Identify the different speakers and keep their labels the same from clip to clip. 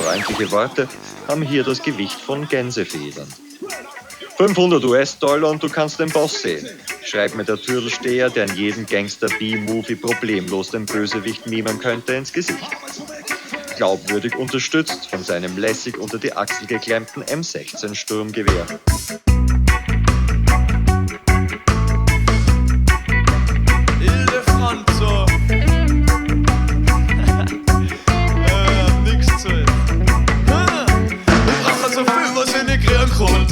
Speaker 1: freundliche Worte haben hier das Gewicht von Gänsefedern. 500 US-Dollar und du kannst den Boss sehen, schreibt mir der Türlsteher, der in jedem Gangster-B-Movie problemlos den Bösewicht mimen könnte, ins Gesicht. Glaubwürdig unterstützt von seinem lässig unter die Achsel geklemmten M16-Sturmgewehr.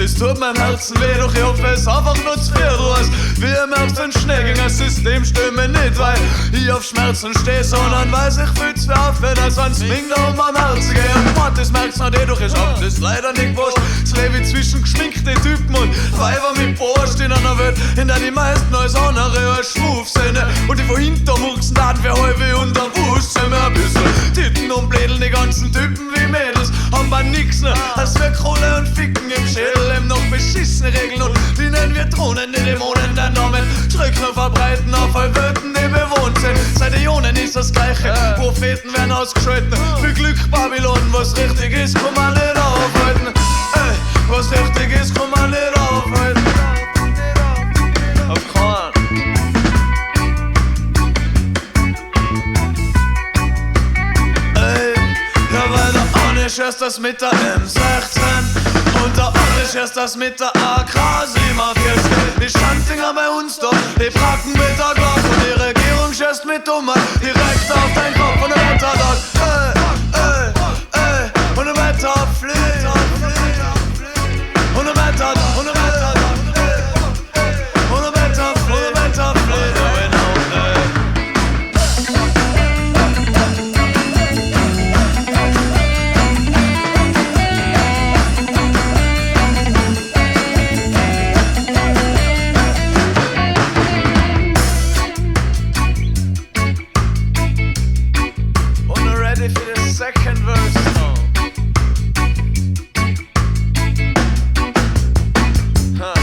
Speaker 2: Es tut meinem Herzen weh, doch ich hoffe es einfach nur zu viel. Du hast wie im Herbst ein Schnee gegen das System stimme nicht, weil ich auf Schmerzen stehe, sondern weiß ich fühl's für aufhören, als wenn's Ding da um am Herzen geht. Und Mann, das merkt's noch nicht, doch ich hab das leider nicht gewusst. Das lebe ich zwischen geschminkte Typen und Weiber mit Brust in einer Welt, in der die meisten als andere als Schwuf sind. Und die von hinten mucksen dann für halbe und der Wust sind mir ein bisschen Titten und Blädeln, die ganzen Typen wie Mädels haben bei nix, ne, als wir Kohle und Ficken im Schädel. Noch beschissene Regeln und die nennen wir Drohnen, die Dämonen der Namen drücken und verbreiten auf all Wörtern, die bewohnt sind. Seit Äonen ist das Gleiche, Propheten werden ausgeschalten. Für Glück Babylon, was richtig ist, kann man nicht aufhalten. Was richtig ist, kann man nicht aufhalten. Auf keinen. Ja, weil der eine schießt das mit der M16 und der andere schießt das mit der AK-47. Die Schanzinger bei uns doch, die packen mit der Glock und die Regierung schießt mit Dummer direkt auf dein Kopf und der Wetter dort. Und der Wetter fliegt. Und der Wetter, und der Wetter, und der Wetter fliegt. Und der Wetter fliegt. Second verse now. Ja,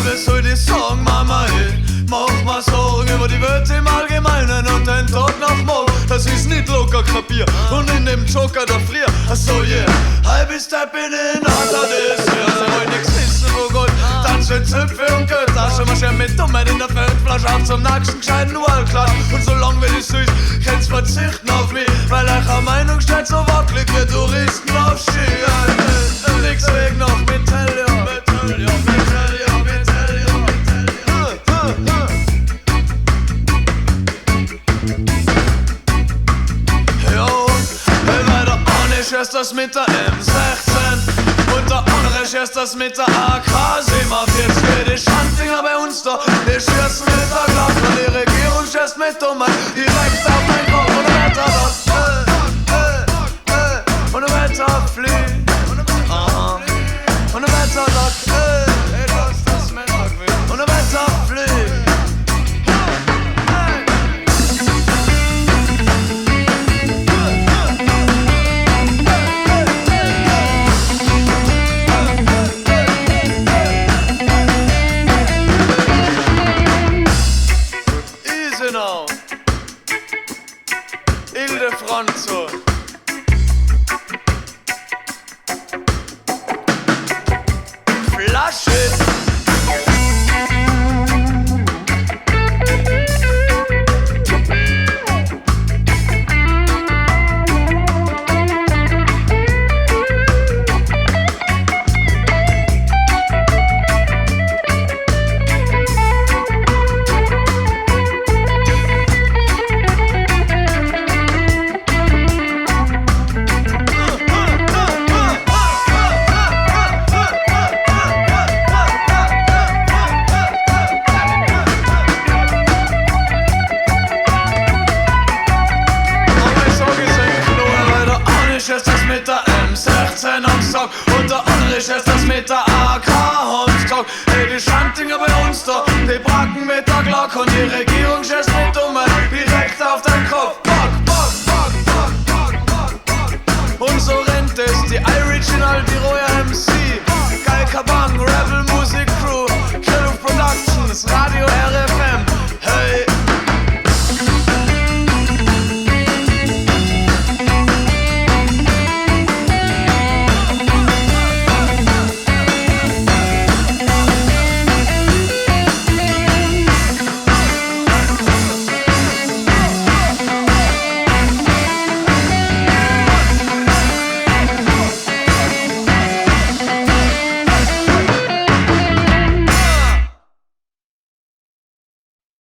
Speaker 2: wer soll die sagen, Mama, ey? Mach mal Sorgen über die Welt im Allgemeinen und den Tag nach morgen. Das ist nicht locker kapier und in dem Joker da frier. Achso, yeah, halb ist Step in den Alter des Jahres. Sie wollen nix wissen, wo Gott tanzen, Zöpfe und Göttasche. Man schert mit Dummheit in der Feldflasche auf zum nächsten gescheiten Wallklatsch. Und solange wir die süß, kannst verzichten auf mich, weil eure Meinung steht so wackelig wie Touristen auf Ski. Nix weg noch Metallion, Metallion, Metallion, Metallion, Metallion. Jo, weil der eine schießt das mit der M16 und der andere schießt das mit der AK-47. Die Schanzinger bei uns da, die schießen mit der Glock und die Regierung schießt mit Dummheit direkt auf mein Kopf und der Wetter dort. Und der Wetter fliegt. Und der Wetter dort. Und der Wetter fliegt. Genau. Ildefonso. Flasche. Und der andere schießt das mit der AK-Homstock. Hey, die Schanzinger bei uns da, die bracken mit der Glock und die Regierung schießt mit Dummheit direkt auf deinen Kopf. Bock, bock, bock, bock, bock, bock, bock. Und so rennt es, die Original, die Royal MC.